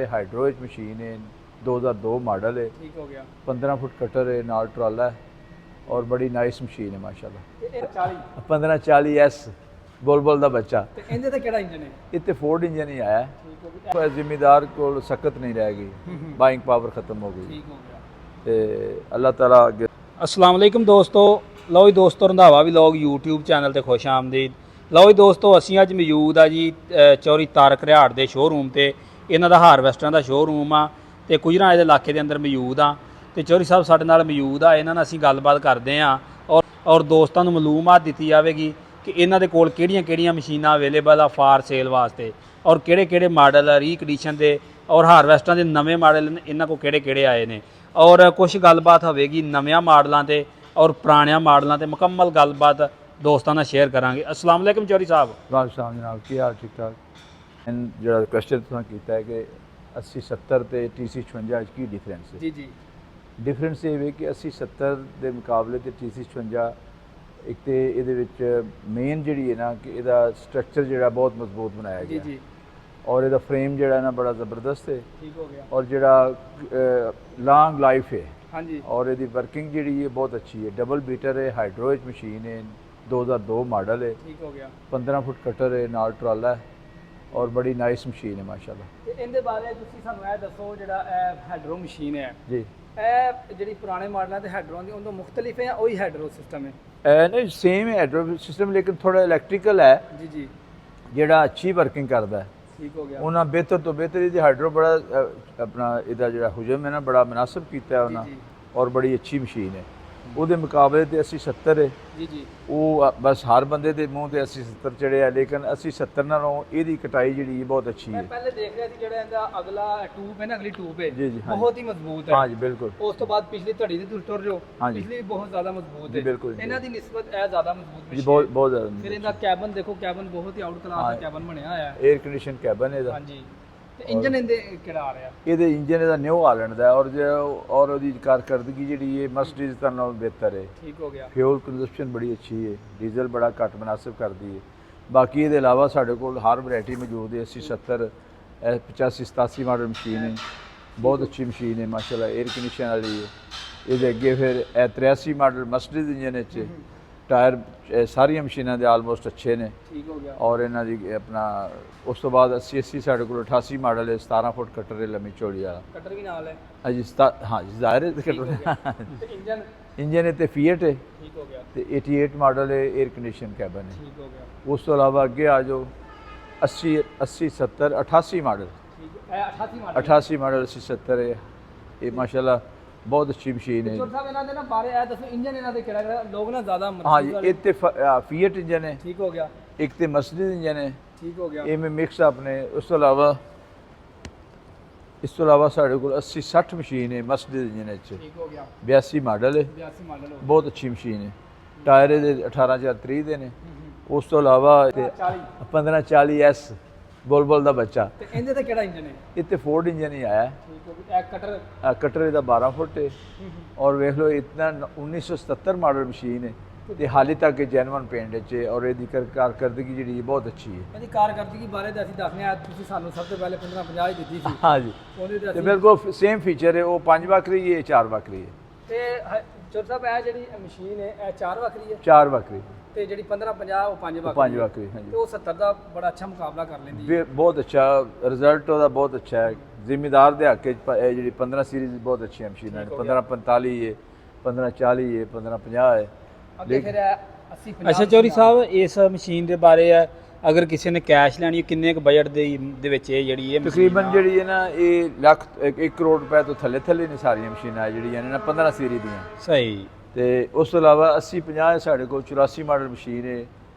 हाइड्रोज machine है, 2002 model है। ठीक हो गया। 15 फुट कटर है, नाल ट्राला है और बड़ी नाइस मशीन है माशाल्लाह। 1540S बुलबुल दा बच्चा। ਤੇ ਇਹਦੇ ਤੇ ਕਿਹੜਾ ਇੰਜਨ ਹੈ? इतने फोर्ड इंजन ही आया ਠੀਕ ਹੋ ਗਿਆ। है। जिम्मेदार को सख्त नहीं रह गई, बाइंग पावर खत्म हो गई। ਠੀਕ ਹੋ ਗਿਆ। ਤੇ ਅੱਲਾਹ ਤਾਲਾ ਅੱਗੇ ਅਸਲਾਮ ਵਾਲੇਕੁਮ ਦੋਸਤੋ। ਲਓ ਜੀ ਦੋਸਤੋ, ਰੰਧਾਵਾ ਵਲੌਗ YouTube ਚੈਨਲ ਤੇ ਖੁਸ਼ ਆਮਦੀਦ। ਲਓ ਜੀ ਦੋਸਤੋ, ਅਸੀਂ ਅੱਜ ਮੌਜੂਦ ਆ ਜੀ ਚੌਰੀ ਤਾਰਕ ਰਿਹਾੜ ਦੇ ਸ਼ੋਰੂਮ ਤੇ। ਇਹਨਾਂ ਦਾ ਹਾਰਵੈਸਟਰਾਂ ਦਾ ਸ਼ੋਰੂਮ ਆ ਤੇ ਕੁਜਰਾ ਦੇ ਇਲਾਕੇ ਦੇ ਅੰਦਰ ਮੌਜੂਦ ਆ ਤੇ ਚੌਰੀ ਸਾਹਿਬ ਸਾਡੇ ਨਾਲ ਮੌਜੂਦ ਆ। ਇਹਨਾਂ ਨਾਲ ਅਸੀਂ ਗੱਲਬਾਤ ਕਰਦੇ ਆ ਔਰ ਦੋਸਤਾਂ ਨੂੰ ਮਾਲੂਮਾਤ ਦਿੱਤੀ ਜਾਵੇਗੀ ਕਿ ਇਹਨਾਂ ਦੇ ਕੋਲ ਕਿਹੜੀਆਂ ਮਸ਼ੀਨਾਂ ਅਵੇਲੇਬਲ ਆ ਫਾਰ ਸੇਲ ਵਾਸਤੇ ਔਰ ਕਿਹੜੇ ਮਾਡਲ ਆ ਰੀਕੰਡੀਸ਼ਨ ਦੇ ਔਰ ਹਾਰਵੈਸਟਰਾਂ ਦੇ ਨਵੇਂ ਮਾਡਲ ਇਹਨਾਂ ਕੋਲ ਕਿਹੜੇ ਆਏ ਨੇ ਔਰ ਕੁਝ ਗੱਲਬਾਤ ਹੋਵੇਗੀ ਨਵਿਆਂ ਮਾਡਲਾਂ ਤੇ ਔਰ ਪੁਰਾਣਿਆਂ ਮਾਡਲਾਂ ਤੇ ਮੁਕੰਮਲ ਗੱਲਬਾਤ ਦੋਸਤਾਂ ਨਾਲ ਸ਼ੇਅਰ ਕਰਾਂਗੇ। अस्सलाम वालेकुम चौरी साहब। वाल साहब जनाब की हाल ठीक ठाक। जो क्वेश्चन तुसें कीता है कि 80-70 ਤੇ TC56 ਕੀ डिफरेंस है? जी जी डिफरेंस ਇਹ ਹੈ ਕਿ 80-70 ਦੇ ਮੁਕਾਬਲੇ ਤੇ TC56 ਇੱਕ ਤੇ ਇਹਦੇ ਵਿੱਚ ਮੇਨ ਜਿਹੜੀ ਹੈ ਨਾ ਕਿ ਇਹਦਾ ਸਟਰਕਚਰ ਜਿਹੜਾ ਬਹੁਤ ਮਜ਼ਬੂਤ ਬਣਾਇਆ ਗਿਆ ਜੀ ਔਰ ਇਹਦਾ ਫਰੇਮ ਜਿਹੜਾ ਨਾ ਬੜਾ ਜ਼ਬਰਦਸਤ ਹੈ। ठीक हो गया। ਔਰ ਜਿਹੜਾ ਲੌਂਗ ਲਾਈਫ ਹੈ हाँ जी और ਇਹਦੀ वर्किंग ਜਿਹੜੀ ਹੈ ਬਹੁਤ ਅੱਛੀ ਹੈ। डबल बीटर है, हाइड्रोज मशीन है, 2002 मॉडल है, ठीक हो गया। 15 फुट कटर है, नाल ट्राला है और बड़ी नाइस मशीन है माशाल्लाह। ਤੇ ਇਹਦੇ ਬਾਰੇ ਤੁਸੀਂ ਸਾਨੂੰ ਇਹ ਦੱਸੋ ਜਿਹੜਾ ਇਹ ਹੈਡਰੋ ਮਸ਼ੀਨ ਹੈ जी ਇਹ ਜਿਹੜੀ ਪੁਰਾਣੇ ਮਾਡਲਾਂ ਤੇ ਹੈਡਰੋ ਦੀ ਉਹਦੋਂ ਮੁxtਲਿਫ ਹੈ ਜਾਂ ਉਹੀ ਹੈਡਰੋ ਸਿਸਟਮ ਹੈ? नहीं सेम है हाइड्रो सिस्टम लेकिन थोड़ा इलेक्ट्रिकल है जी जी ਜਿਹੜਾ ਅੱਛੀ वर्किंग ਕਰਦਾ ਹੈ। ठीक हो गया। ਉਹਨਾਂ ਬਿਹਤਰ ਤੋਂ ਬਿਹਤਰ ਇਹਦੀ ਹਾਈਡਰੋ ਬੜਾ ਆਪਣਾ ਇਹਦਾ ਜਿਹੜਾ ਹੁਜਮ ਹੈ ਨਾ ਬੜਾ ਮੁਨਾਸਬ ਕੀਤਾ ਹੈ ਉਹਨਾਂ ਜੀ। ਔਰ ਬੜੀ ਅੱਛੀ ਮਸ਼ੀਨ ਹੈ। ਉਹਦੇ ਮੁਕਾਬਲੇ ਤੇ 80-70 ਹੈ जी जी ਉਹ ਬਸ ਹਰ ਬੰਦੇ ਦੇ ਮੂੰਹ ਤੇ 80-70 ਚੜਿਆ ਲੇਕਿਨ 80-70 ਨਾਲੋਂ ਇਹਦੀ ਕਟਾਈ ਜਿਹੜੀ ਹੈ ਬਹੁਤ ਅੱਛੀ ਮੈਂ ਹੈ। ਪਹਿਲੇ ਦੇਖ ਰਿਹਾ ਸੀ ਜਿਹੜਾ ਇਹਦਾ ਅਗਲਾ ਟੂਬ ਹੈ ਨਾ ਅਗਲੀ ਟੂਬ ਹੈ ਜੀ, ਜੀ, ਹਾਂਜੀ। ਬਹੁਤ ਹੀ ਮਜ਼ਬੂਤ ਹੈ। हाँ जी बिल्कुल ਉਸ ਤੋਂ ਬਾਅਦ ਪਿਛਲੀ ਧੜੀ ਦੇ ਤੁਸੀਂ ਤੁਰ ਰਹੇ ਹੋ ਹਾਂਜੀ। ਪਿਛਲੀ ਵੀ ਬਹੁਤ ਜ਼ਿਆਦਾ ਮਜ਼ਬੂਤ ਜੀ, ਹੈ। ਬਿਲਕੁਲ ਜੀ। ਇਹਨਾਂ ਦੀ ਨਿਸਬਤ ਇਹ ਜ਼ਿਆਦਾ ਮਜ਼ਬੂਤ जी ਮਸ਼ੀਨ बहुत ਹੈ। बहुत ज़्यादा ਫਿਰ ਇਹਦਾ ਕੈਬਨ ਦੇਖੋ, ਕੈਬਨ ਬਹੁਤ ਹੀ ਆਊਟ ਕਲਾਸ ਦਾ ਹਾਂ। ਕੈਬਨ ਬਣਿਆ ਹੋਇਆ ਹੈ। एयर कंडीशन कैबन है ਇਹਦਾ। ਹਾਂਜੀ ਤੇ ਇੰਜਨ ਇਹਦੇ ਕਿਹੜਾ ਆ ਰਿਹਾ? ਇਹਦੇ ਇੰਜਨ ਇਹਦਾ ਨਿਊ ਹਾਲੈਂਡ ਦਾ ਹੈ ਔਰ ਉਹਦੀ ਕਾਰਕਰਦਗੀ ਜਿਹੜੀ ਹੈ ਮਰਸੀਡੀਜ਼ ਤੋਂ ਨਾਲੋਂ ਬਿਹਤਰ ਹੈ। ਠੀਕ ਹੋ ਗਿਆ। ਫਿਊਲ ਕੰਜ਼ੰਪਸ਼ਨ ਬੜੀ ਅੱਛੀ ਹੈ, ਡੀਜ਼ਲ ਬੜਾ ਘੱਟ ਮੁਨਾਸਿਬ ਕਰਦੀ ਹੈ। ਬਾਕੀ ਇਹਦੇ ਇਲਾਵਾ ਸਾਡੇ ਕੋਲ ਹਰ ਵੈਰਾਈਟੀ ਮੌਜੂਦ ਹੈ। 80-70 85-87 ਮਾਡਲ ਮਸ਼ੀਨ ਹੈ, ਬਹੁਤ ਅੱਛੀ ਮਸ਼ੀਨ ਹੈ ਮਾਸ਼ਾਅੱਲਾ, 에ਅਰ ਕੰਡੀਸ਼ਨ ਵਾਲੀ ਹੈ। ਇਹਦੇ ਅੱਗੇ ਫਿਰ 83 ਮਾਡਲ ਮਰਸੀਡੀਜ਼ ਇੰਜਨ ਵਿੱਚ ਟਾਇਰ ਸਾਰੀਆਂ ਮਸ਼ੀਨਾਂ ਦੇ ਆਲਮੋਸਟ ਅੱਛੇ ਨੇ ਠੀਕ ਹੋ ਗਿਆ। ਔਰ ਇਹਨਾਂ ਦੀ ਆਪਣਾ ਉਸ ਤੋਂ ਬਾਅਦ 80 ਸਾਡੇ ਕੋਲ 88 ਮਾਡਲ ਹੈ, 17 ਫੁੱਟ ਕਟਰ ਹੈ ਲੰਮੀ ਚੌੜੀ ਵਾਲਾ। ਕਟਰ ਵੀ ਨਾਲ ਹੈ। ਹਾਂਜੀ ਹਾਂ ਜੀ ਜ਼ਾਹਿਰ ਹੈ ਠੀਕ ਹੋ ਗਿਆ। ਕਟਰ ਤੇ ਇੰਜਨ ਇੰਜਨ ਹੈ ਤੇ ਫੀਟ ਹੈ ਠੀਕ ਹੋ ਗਿਆ। ਤੇ 88 ਮਾਡਲ ਹੈ, 에ਅਰ ਕੰਡੀਸ਼ਨ ਕੈਬਨ ਹੈ। ਠੀਕ ਹੋ ਗਿਆ। ਉਸ ਤੋਂ ਇਲਾਵਾ ਅੱਗੇ ਆ ਜਾਓ 80 70 88 ਮਾਡਲ ਠੀਕ ਹੈ। ਇਹ 88 ਮਾਡਲ 88 ਮਾਡਲ 80 70 ਹੈ। ਇਹ ਮਾਸ਼ਾਅੱਲਾ ਬਹੁਤ ਅੱਛੀ ਮਸ਼ੀਨ ਹੈ। ਚੋਰ ਸਾਹਿਬ ਇਹਨਾਂ ਦੇ ਨਾ ਬਾਰੇ ਇਹ ਦੱਸੋ ਇੰਜਨ ਇਹਨਾਂ ਦੇ ਕਿਹੜਾ ਲੋਕ ਨਾ ਜ਼ਿਆਦਾ ਹਾਂ ਜੀ ਇਹ ਤੇ ਫੀਟ ਇੰਜਨ ਹੈ, ਠੀਕ ਹੋ ਗਿਆ। ਇੱਕ ਤੇ ਮਰਸੀਡੀਜ਼ ਇੰਜਨ ਹੈ, ਠੀਕ ਹੋ ਗਿਆ। ਇਹ ਮੈਂ ਮਿਕਸ ਆਪਣੇ। ਉਸ ਤੋਂ ਇਲਾਵਾ ਸਾਡੇ ਕੋਲ 80 60 ਮਸ਼ੀਨ ਹੈ ਮਰਸੀਡੀਜ਼ ਇੰਜਨ ਵਿੱਚ। ਠੀਕ ਹੋ ਗਿਆ। 82 ਮਾਡਲ ਹੈ, 82 ਮਾਡਲ ਹੋ ਬਹੁਤ ਅੱਛੀ ਮਸ਼ੀਨ ਹੈ। ਟਾਇਰ ਇਹਦੇ 18030 ਦੇ ਨੇ। ਉਸ ਤੋਂ ਇਲਾਵਾ 40 1540S ਬੁਲਬੁਲ ਦਾ ਬੱਚਾ। ਤੇ ਇਹਦੇ ਤੇ ਕਿਹੜਾ ਇੰਜਨ ਹੈ? ਇੱਥੇ ਫੋਰਡ ਇੰਜਨ ਹੀ ਆਇਆ। ਠੀਕ ਹੋ ਗਿਆ। ਇਹ ਕਟਰ ਕਟਰ ਇਹਦਾ 12 ਫੁੱਟ ਹੈ ਔਰ ਵੇਖ ਲਓ ਇਤਨਾ 1977 ਮਾਡਲ ਮਸ਼ੀਨ ਹੈ ਤੇ ਹਾਲੇ ਤੱਕ ਇਹ ਜੈਨੂਅਨ ਪੇਂਟ ਵਿੱਚ ਹੈ ਔਰ ਇਹਦੀ ਕਾਰਕਰਦਗੀ ਜਿਹੜੀ ਬਹੁਤ ਅੱਛੀ ਹੈ। ਇਹਦੀ ਕਾਰਗਰਦਗੀ ਬਾਰੇ ਤਾਂ ਅਸੀਂ ਦੱਸਦੇ ਆ, ਤੁਸੀਂ ਸਾਨੂੰ ਸਭ ਤੋਂ ਪਹਿਲੇ 1550 ਹੀ ਦਿੱਤੀ ਸੀ। ਹਾਂ ਜੀ ਉਹਦੇ ਤੇ ਤੇ ਅਸੀਂ ਬਿਲਕੁਲ ਸੇਮ ਫੀਚਰ ਹੈ। ਉਹ 5 ਵੱਖਰੀ ਹੈ, 4 ਵੱਖਰੀ ਹੈ। ਤੇ ਚੋਰ ਸਾਹਿਬ ਇਹ ਜਿਹੜੀ ਮਸ਼ੀਨ ਹੈ ਇਹ 4 ਵੱਖਰੀ ਹੈ 4 ਵੱਖਰੀ ਤੇ ਜਿਹੜੀ 1550 ਉਹ 5 ਵੱਖਰੀ 5 ਹੈ। ਵੱਖਰੀ ਹਾਂਜੀ। ਤੇ ਉਹ 70 ਦਾ ਬੜਾ ਅੱਛਾ ਮੁਕਾਬਲਾ ਕਰ ਲੈਂਦੀ ਹੈ। ਬਹੁਤ ਅੱਛਾ ਰਿਜ਼ਲਟ ਉਹਦਾ ਬਹੁਤ ਅੱਛਾ ਹੈ। ਜ਼ਿਮੀਦਾਰ ਦੇ ਹੱਕ 'ਚ ਇਹ ਜਿਹੜੀ 15 ਸੀਰੀਜ਼ ਬਹੁਤ ਅੱਛੀਆਂ ਮਸ਼ੀਨਾਂ ਨੇ। 1545 ਹੈ, 1540 ਹੈ, 1550 ਹੈ। ਅੱਗੇ ਫਿਰ 80 50 ਅੱਛਾ ਚੌਰੀ ਸਾਹਿਬ, ਇਸ ਮਸ਼ੀਨ ਦੇ ਬਾਰੇ ਹੈ ਅਗਰ ਕਿਸੇ ਨੇ ਕੈਸ਼ ਲੈਣੀ ਹੈ ਕਿੰਨੇ ਕੁ ਬਜਟ ਦੇ ਵਿੱਚ ਇਹ ਜਿਹੜੀ ਇਹ ਤਕਰੀਬਨ ਜਿਹੜੀ ਹੈ ਨਾ ਇਹ ਲੱਖ 1 ਕਰੋੜ ਰੁਪਏ ਤੋਂ ਥੱਲੇ ਨੇ ਸਾਰੀਆਂ ਮਸ਼ੀਨਾਂ ਜਿਹੜੀਆਂ ਨੇ ਨਾ 15 ਸੀਰੀਜ਼ ਦੀਆਂ। ਸਹੀ। ਤੇ ਉਸ ਤੋਂ ਇਲਾਵਾ 80 50 ਸਾਡੇ ਕੋਲ 84 ਮਾਡਲ ਮਸ਼ੀਨ ਹੈ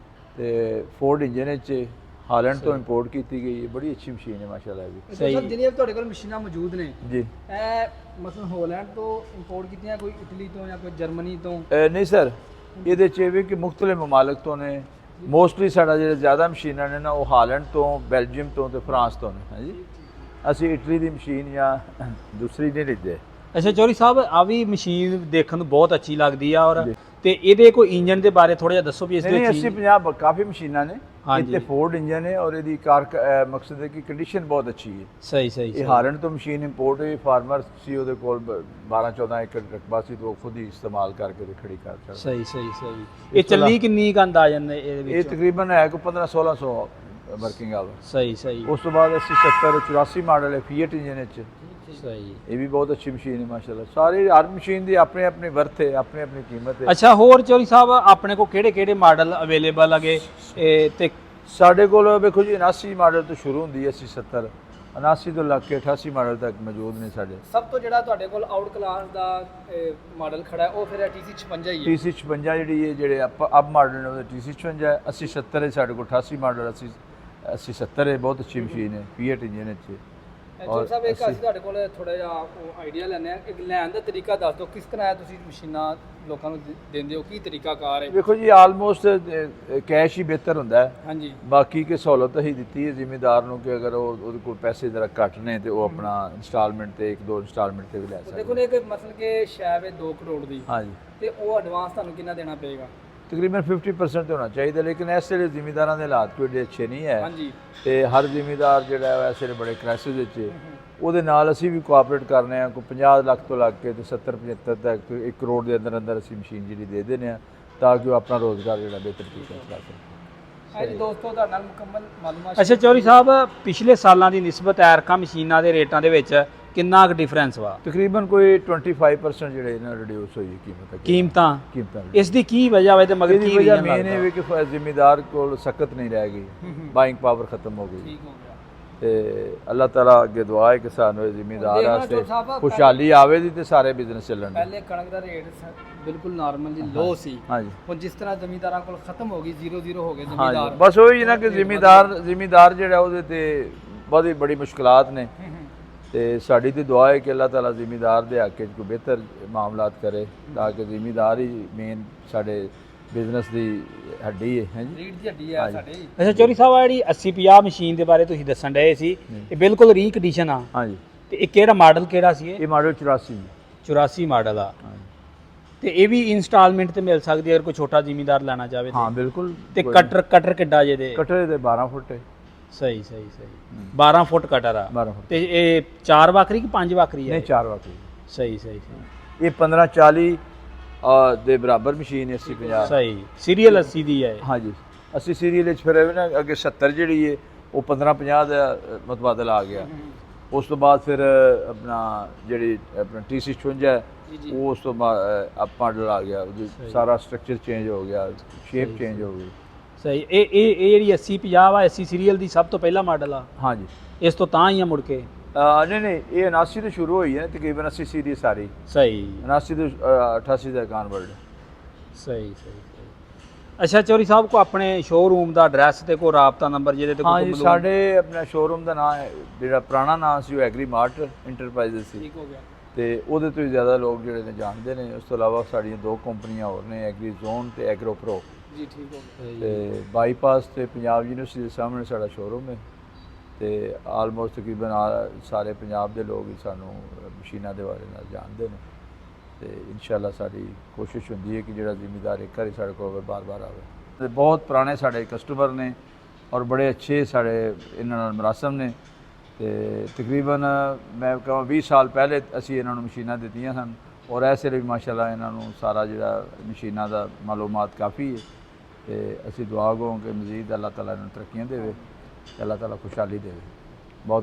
ਤੇ ਫੋਰਡ ਇੰਜਨ ਵਿੱਚ ਹਾਲੈਂਡ ਤੋਂ ਇੰਪੋਰਟ ਕੀਤੀ ਗਈ ਹੈ। ਬੜੀ ਅੱਛੀ ਮਸ਼ੀਨ ਹੈ ਮਾਸ਼ਾਅੱਲਾ ਇਹ ਵੀ। ਸਹੀ। ਜਿੰਨੀਆਂ ਵੀ ਤੁਹਾਡੇ ਕੋਲ ਮਸ਼ੀਨਾਂ ਮੌਜੂਦ ਨੇ ਜੀ ਇਹ ਮਸਲਨ ਹੋਲੈਂਡ ਤੋਂ ਇੰਪੋਰਟ ਕੀਤੀਆਂ, ਕੋਈ ਇਟਲੀ ਤੋਂ ਜਾਂ ਕੋਈ ਜਰਮਨੀ ਤੋਂ? ਨਹੀਂ ਸਰ, ਇਹਦੇ 'ਚ ਇਹ ਵੀ ਕਿ ਮੁਖਤਲਿਫ ਮਮਾਲਕ ਤੋਂ ਨੇ। ਮੋਸਟਲੀ ਸਾਡਾ ਜਿਹੜੇ ਜ਼ਿਆਦਾ ਮਸ਼ੀਨਾਂ ਨੇ ਨਾ ਉਹ ਹਾਲੈਂਡ ਤੋਂ, ਬੈਲਜੀਅਮ ਤੋਂ ਤੇ ਫਰਾਂਸ ਤੋਂ ਨੇ। ਹਾਂਜੀ ਅਸੀਂ ਇਟਲੀ ਦੀ ਮਸ਼ੀਨ ਜਾਂ ਦੂਸਰੀ ਨਹੀਂ ਲੈਂਦੇ। ਅੱਛਾ ਚੌਰੀ ਸਾਹਿਬ, ਆ ਵੀ ਮਸ਼ੀਨ ਦੇਖਣ ਨੂੰ ਬਹੁਤ ਅੱਛੀ ਲੱਗਦੀ ਆ ਔਰ ਤੇ ਇਹਦੇ ਕੋਈ ਇੰਜਨ ਦੇ ਬਾਰੇ ਥੋੜਾ ਜਿਹਾ ਦੱਸੋ ਵੀ ਇਸ ਦੇ ਨਹੀਂ ਵਿੱਚ 80 50 ਕਾਫੀ ਮਸ਼ੀਨਾਂ ਨੇ ਹਾਂਜੀ। ਤੇ ਫੋਰਡ ਇੰਜਨ है और ਇਹਦੀ ਕਾਰ ਮਕਸਦ ਹੈ ਕਿ ਕੰਡੀਸ਼ਨ ਬਹੁਤ ਅੱਛੀ ਹੈ। ਸਹੀ ਸਹੀ ਇਹ ਹਾਰਨ ਤੋਂ ਮਸ਼ੀਨ ਇੰਪੋਰਟ ਹੋਈ, ਫਾਰਮਰ ਸੀ ਉਹਦੇ ਕੋਲ 12-14 ਏਕੜ ਰਕਬਾ ਸੀ, ਤੋਂ ਖੁਦ ਹੀ ਇਸਤੇਮਾਲ ਕਰਕੇ ਤੇ ਖੜੀ ਕਰ ਸਕਦਾ। ਸਹੀ ਸਹੀ ਸਹੀ। ਇਹ ਚੱਲੀ ਕਿੰਨੀ ਕੁ ਅੰਦਾਜ਼ਨ ਇਹਦੇ ਇਹ ਵਿੱਚ? ਤਕਰੀਬਨ ਹੈ ਕੋ 1500-1600 ਵਰਕਿੰਗ ਆਵਰ। ਸਹੀ ਸਹੀ ਉਸ ਤੋਂ ਬਾਅਦ 80-70-84 ਮਾਡਲ ਹੈ ਫੀਟ ਇੰਜਨ ਵਿੱਚ। ਸਹੀ। ਇਹ ਵੀ ਬਹੁਤ ਅੱਛੀ ਮਸ਼ੀਨ ਹੈ ਮਾਸ਼ਾਅੱਲਾ। ਸਾਰੀ ਹਰ ਮਸ਼ੀਨ ਦੀ ਆਪਣੇ ਆਪਣੇ ਵਰਥ ਹੈ, ਆਪਣੇ ਆਪਣੀ ਕੀਮਤ ਹੈ। ਅੱਛਾ, ਹੋਰ ਚੌਧਰੀ ਸਾਹਿਬ ਆਪਣੇ ਕੋਲ ਕਿਹੜੇ ਕਿਹੜੇ ਮਾਡਲ ਅਵੇਲੇਬਲ ਹੈਗੇ ਤੇ? ਸਾਡੇ ਕੋਲ ਵੇਖੋ ਜੀ 79 ਮਾਡਲ ਤੋਂ ਸ਼ੁਰੂ ਹੁੰਦੀ ਹੈ, 80-70 79 ਤੋਂ ਲੱਗ ਕੇ 88 ਮਾਡਲ ਤੱਕ ਮੌਜੂਦ ਨੇ ਸਾਡੇ। ਸਭ ਤੋਂ ਜਿਹੜਾ ਤੁਹਾਡੇ ਕੋਲ ਆਊਟ ਕਲਾਸ ਦਾ ਮਾਡਲ ਖੜਾ ਹੈ ਉਹ ਫਿਰ TC 56 ਹੀ ਹੈ। TC 56 ਜਿਹੜੀ ਹੈ, ਜਿਹੜੇ ਅਬ ਮਾਡਲ ਨੇ ਉਹਦੇ TC 56 ਹੈ। 80-70 ਹੈ ਸਾਡੇ ਕੋਲ, 88 ਮਾਡਲ 80-70 ਹੈ, ਬਹੁਤ ਅੱਛੀ ਮਸ਼ੀਨ ਹੈ, ਫੀਟ ਇੰਜਨ ਵਿੱਚ। ਚੌਧਰੀ ਸਾਹਿਬ ਇੱਕ ਅਸੀਂ ਤੁਹਾਡੇ ਕੋਲ ਥੋੜਾ ਜਿਹਾ ਆਈਡੀਆ ਲੈਣੇ ਆ, ਇੱਕ ਲੈਣ ਦਾ ਤਰੀਕਾ ਦੱਸ ਦਿਓ, ਕਿਸ ਤਰ੍ਹਾਂ ਤੁਸੀਂ ਮਸ਼ੀਨਾਂ ਲੋਕਾਂ ਨੂੰ ਦਿੰਦੇ ਹੋ, ਕੀ ਤਰੀਕਾ ਕਾਰ ਹੈ? ਵੇਖੋ ਜੀ ਆਲਮੋਸਟ ਕੈਸ਼ ਹੀ ਬਿਹਤਰ ਹੁੰਦਾ ਹੈ। ਹਾਂਜੀ। ਬਾਕੀ ਕਿ ਸਹੂਲਤ ਹੀ ਦਿੱਤੀ ਹੈ ਜ਼ਿਮੀਦਾਰ ਨੂੰ ਕਿ ਅਗਰ ਉਹਦੇ ਕੋਲ ਪੈਸੇ ਜ਼ਰਾ ਘੱਟ ਨੇ ਤੇ ਉਹ ਆਪਣਾ ਇੰਸਟਾਲਮੈਂਟ ਤੇ 1-2 ਇੰਸਟਾਲਮੈਂਟ ਤੇ ਵੀ ਲੈ ਸਕਦਾ। ਦੇਖੋ ਇੱਕ ਮਤਲਬ ਕਿ ਸ਼ਾਇਦ 2 ਕਰੋੜ ਦੀ, ਹਾਂਜੀ, ਤੇ ਉਹ ਐਡਵਾਂਸ ਤੁਹਾਨੂੰ ਕਿੰਨਾ ਦੇਣਾ ਪਏਗਾ? ਤਕਰੀਬਨ 50% ਤੇ ਹੋਣਾ ਚਾਹੀਦਾ, ਲੇਕਿਨ ਇਸ ਵੇਲੇ ਜ਼ਿਮੀਦਾਰਾਂ ਦੇ ਹਾਲਾਤ ਕੋਈ ਏਡੇ ਅੱਛੇ ਨਹੀਂ ਹੈ। ਹਾਂਜੀ। ਤੇ ਹਰ ਜ਼ਿਮੀਦਾਰ ਜਿਹੜਾ ਹੈ ਇਸ ਵੇਲੇ ਬੜੇ ਕ੍ਰਾਈਸਿਸ ਵਿੱਚ ਹੈ। ਉਹਦੇ ਨਾਲ ਅਸੀਂ ਵੀ ਕੋਆਪਰੇਟ ਕਰਨੇ ਆ, ਕੋਈ 50 ਲੱਖ ਤੋਂ ਲੱਗ ਕੇ ਤੇ 70-75 ਤੱਕ 1 ਕਰੋੜ ਦੇ ਅੰਦਰ ਅੰਦਰ ਅਸੀਂ ਮਸ਼ੀਨ ਜਿਹੜੀ ਦੇ ਦਿੰਦੇ ਆ, ਤਾਂ ਕਿ ਉਹ ਆਪਣਾ ਰੋਜ਼ਗਾਰ ਜਿਹੜਾ ਬਿਹਤਰ ਤਰੀਕੇ ਨਾਲ ਕਰ ਸਕਣ। ਅੱਜ ਦੋਸਤੋ ਤੁਹਾਡੇ ਨਾਲ ਮੁਕੰਮਲ ਮਾਲੂਮਾਤ। ਅੱਛਾ ਚੌਧਰੀ ਸਾਹਿਬ, ਪਿਛਲੇ ਸਾਲਾਂ ਦੀ ਨਿਸਬਤ ਐਰਕਾ ਮਸ਼ੀਨਾਂ ਦੇ ਰੇਟਾਂ ਦੇ ਵਿੱਚ ਕਿੰਨਾ ਕੁ ਡਿਫਰੈਂਸ ਵਾ? ਤਕਰੀਬਨ ਕੋਈ 25% ਜਿਹੜੇ ਇਹਨਾਂ ਰਿਡਿਊਸ ਹੋਈ ਕੀਮਤਾਂ ਕੀਮਤਾਂ ਇਸ ਦੀ ਕੀ ਵਜ੍ਹਾ ਵਾ ਤੇ ਮਗਰ ਇਹਦੀ ਕੀ ਵਜ੍ਹਾ ਰੀਜ਼ਨ ਮੇਨ ਇਹ ਵੀ ਕਿ ਜ਼ਿਮੀਦਾਰ ਕੋਲ ਸਖਤ ਨਹੀਂ ਰਹਿ ਗਈ, ਬਾਇੰਗ ਪਾਵਰ ਖਤਮ ਹੋ ਗਈ। ਠੀਕ ਹੋ ਗਿਆ। ਤੇ ਅੱਲਾਹ ਤਾਲਾ ਅੱਗੇ ਦੁਆ ਹੈ ਕਿ ਸਾਨੂੰ ਜ਼ਿਮੀਦਾਰ ਵਾਸਤੇ ਖੁਸ਼ਹਾਲੀ ਆਵੇ ਦੀ ਤੇ ਸਾਰੇ ਬਿਜ਼ਨਸ ਚੱਲਣ। ਪਹਿਲੇ ਕਣਕ ਦਾ ਰੇਟ ਬਿਲਕੁਲ ਨਾਰਮਲ ਜੀ ਲੋ ਸੀ। ਹਾਂਜੀ। ਹੁਣ ਜਿਸ ਤਰ੍ਹਾਂ ਜ਼ਮੀਂਦਾਰਾਂ ਕੋਲ ਖਤਮ ਹੋ ਗਈ, 0-0 ਹੋ ਗਏ ਹਾਂਜੀ, ਜ਼ਮੀਂਦਾਰ। ਬਸ ਉਹੀ ਨਾ ਕਿ ਜ਼ਿਮੀਦਾਰ ਜਿਹੜਾ ਉਹਦੇ ਤੇ ਬਹੁਤ ਬੜੀ ਮੁਸ਼ਕਲਾਤ ਨੇ। ਤੇ ਸਾਡੀ ਤੇ ਦੁਆ ਹੈ ਕਿ ਅੱਲਾਹ ਤਾਲਾ ਜ਼ਿਮੀਦਾਰ ਦੇ ਹੱਕ 'ਚ ਕੋਈ ਬਿਹਤਰ ਮਾਮਲਾਤ ਕਰੇ, ਤਾਂ ਕਿ ਜ਼ਿਮੀਦਾਰ ਹੀ ਮੇਨ ਸਾਡੇ ਬਿਜ਼ਨਸ ਦੀ ਹੱਡੀ ਹੈ। ਹਾਂਜੀ, ਰੀੜ ਦੀ ਹੱਡੀ ਹੈ ਸਾਡੇ। ਅੱਛਾ ਚੌਧਰੀ ਸਾਹਿਬ, ਆ ਜਿਹੜੀ 80-50 ਮਸ਼ੀਨ ਦੇ ਬਾਰੇ ਤੁਸੀਂ ਦੱਸਣ ਡਏ ਸੀ, ਇਹ ਬਿਲਕੁਲ ਰੀਕੰਡੀਸ਼ਨ ਆ? ਹਾਂਜੀ। ਤੇ ਇਹ ਕਿਹੜਾ ਮਾਡਲ ਕਿਹੜਾ ਸੀ? ਇਹ ਮਾਡਲ 84 84 ਮਾਡਲ ਆ। ਹਾਂਜੀ। ਤੇ ਇਹ ਵੀ ਇੰਸਟਾਲਮੈਂਟ ਤੇ ਮਿਲ ਸਕਦੀ ਹੈ ਅਗਰ ਕੋਈ ਛੋਟਾ ਜ਼ਿਮੀਂਦਾਰ ਲੈਣਾ ਚਾਹਵੇ? ਹਾਂ ਬਿਲਕੁਲ। ਤੇ ਕਟਰ ਕਿੱਡਾ ਜੇ ਦੇ? ਕਟਰ ਦੇ 12 ਫੁੱਟ ਹੈ। ਸਹੀ ਸਹੀ ਸਹੀ। 12 ਫੁੱਟ ਕਟਰ ਆ। 12 ਫੁੱਟ। ਤੇ ਇਹ 4 ਵੱਖਰੀ ਕਿ 5 ਵੱਖਰੀ ਹੈ? ਨਹੀਂ, 4 ਵਾਕਈ। ਸਹੀ ਸਹੀ ਸਹੀ। ਇਹ 1540 ਦੇ ਬਰਾਬਰ ਮਸ਼ੀਨ ਹੈ। 80-50 ਸਹੀ। ਸੀਰੀਅਲ 80 ਦੀ ਹੈ? ਹਾਂਜੀ। 80 ਸੀਰੀਅਲ ਵਿੱਚ ਫਿਰ ਨਾ ਅੱਗੇ 70 ਜਿਹੜੀ ਹੈ ਉਹ 1550 ਦਾ ਮਤਬਾਦਲ ਆ ਗਿਆ। ਉਸ ਤੋਂ ਬਾਅਦ ਫਿਰ ਆਪਣਾ ਜਿਹੜੀ ਆਪਣਾ TC 56 ਹੈ, ਉਹ ਉਸ ਤੋਂ ਬਾਅਦ ਅਪ ਮਾਡਲ ਆ ਗਿਆ, ਉਹਦੀ ਸਾਰਾ ਸਟਰਕਚਰ ਚੇਂਜ ਹੋ ਗਿਆ, ਸ਼ੇਪ ਚੇਂਜ ਹੋ ਗਈ। ਸਹੀ। ਇਹ ਜਿਹੜੀ 80-50 ਆ 80 ਸੀਰੀਅਲ ਦੀ ਸਭ ਤੋਂ ਪਹਿਲਾ ਮਾਡਲ ਆ? ਹਾਂਜੀ। ਇਸ ਤੋਂ ਤਾਂ ਹੀ ਆ ਮੁੜ ਕੇ? ਨਹੀਂ, ਇਹ 79 ਤੋਂ ਸ਼ੁਰੂ ਹੋਈ ਹੈ, ਤਕਰੀਬਨ 80 ਸੀਰੀਜ਼ ਸਾਰੀ। ਸਹੀ। 79 ਤੋਂ 88 ਦਾ ਕਨਵਰਟ। ਸਹੀ ਸਹੀ। ਅੱਛਾ ਚੌਧਰੀ ਸਾਹਿਬ, ਕੋ ਆਪਣੇ ਸ਼ੋਰੂਮ ਦਾ ਐਡਰੈਸ ਤੇ ਕੋਈ ਰਾਬਤਾ ਨੰਬਰ ਜਿਹਦੇ ਤੇ ਹਾਂਜੀ, ਸਾਡੇ ਆਪਣਾ ਸ਼ੋਰੂਮ ਦਾ ਨਾਮ ਹੈ, ਜਿਹੜਾ ਪੁਰਾਣਾ ਨਾਮ ਸੀ ਉਹ ਐਗਰੀ ਮਾਰਟ ਇੰਟਰਪ੍ਰਾਈਜ਼ਸ ਸੀ। ਠੀਕ ਹੋ ਗਿਆ। ਤੇ ਉਹਦੇ ਤੋਂ ਹੀ ਜ਼ਿਆਦਾ ਲੋਕ ਜਿਹੜੇ ਨੇ ਜਾਣਦੇ ਨੇ। ਉਸ ਤੋਂ ਇਲਾਵਾ ਸਾਡੀਆਂ 2 ਕੰਪਨੀਆਂ ਹੋਰ ਨੇ, ਐਗਰੀ ਜ਼ੋਨ ਤੇ ਐਗਰੋ ਪ੍ਰੋ ਜੀ। ਠੀਕ ਹੋ ਗਿਆ। ਤੇ ਬਾਈਪਾਸ ਤੇ ਪੰਜਾਬ ਯੂਨੀਵਰਸਿਟੀ ਦੇ ਸਾਹਮਣੇ ਸਾਡਾ ਸ਼ੋਰੂਮ ਹੈ। ਤੇ ਆਲਮੋਸਟ ਤਕਰੀਬਨ ਸਾਰੇ ਪੰਜਾਬ ਦੇ ਲੋਕ ਹੀ ਸਾਨੂੰ ਮਸ਼ੀਨਾਂ ਦੇ ਬਾਰੇ ਨਾਲ ਜਾਣਦੇ ਨੇ। ਤੇ ਇਨਸ਼ਾਅੱਲਾ ਸਾਡੀ ਕੋਸ਼ਿਸ਼ ਹੁੰਦੀ ਹੈ ਕਿ ਜਿਹੜਾ ਜ਼ਿਮੀਦਾਰ ਇੱਕ ਵਾਰੀ ਸਾਡੇ ਕੋਲ ਬਾਰ-ਬਾਰ ਆਵੇ। ਤੇ ਬਹੁਤ ਪੁਰਾਣੇ ਸਾਡੇ ਕਸਟਮਰ ਨੇ ਔਰ ਬੜੇ ਅੱਛੇ ਸਾਡੇ ਇਹਨਾਂ ਨਾਲ ਮਰਾਸਮ ਨੇ। ਤੇ ਤਕਰੀਬਨ ਮੈਂ ਕਹਾਂ 20 ਸਾਲ ਪਹਿਲੇ ਅਸੀਂ ਇਹਨਾਂ ਨੂੰ ਮਸ਼ੀਨਾਂ ਦਿੱਤੀਆਂ ਸਨ, ਔਰ ਐਸੇ ਵੀ ਮਾਸ਼ਾਅੱਲਾ ਇਹਨਾਂ ਨੂੰ ਸਾਰਾ ਜਿਹੜਾ ਮਸ਼ੀਨਾਂ ਦਾ ਮਾਲੂਮਾਤ ਕਾਫੀ ਹੈ। ਤੇ ਅਸੀਂ ਦੁਆ ਗੋ ਕਿ ਮਜ਼ੀਦ ਅੱਲਾਹ ਤਾਲਾ ਨੂੰ ਤਰੱਕੀਆਂ ਦੇਵੇ, ਅੱਲਾਹ ਤਾਲਾ ਖੁਸ਼ਹਾਲੀ ਦੇਵੇ। ਬਹੁਤ